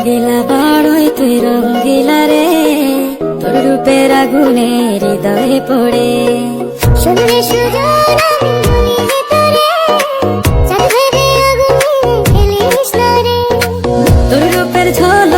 দিলা বড়ই তুই রঙ্গিলা রে, তোর রূপের আগুনে হৃদয়ে পড়ে। শুনলে সুজন আমি বলি যে তোরে, চাঁদ ভেবে আগুনে ফেলিস না রে। তোর রূপের ঝলক